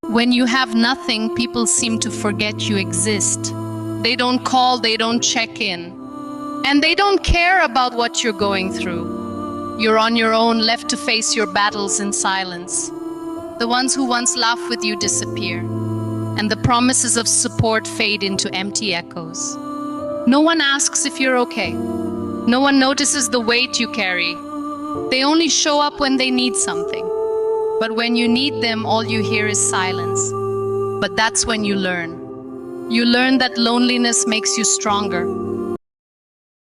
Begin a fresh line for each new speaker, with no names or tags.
When you have nothing, people seem to forget you exist. They don't call, they don't check in, and they don't care about what you're going through. You're on your own, left to face your battles in silence. The ones who once laughed with you disappear, and the promises of support fade into empty echoes. No one asks if you're okay. No one notices the weight you carry. They only show up when they need something. But when you need them, all you hear is silence. But that's when you learn. You learn that loneliness makes you stronger,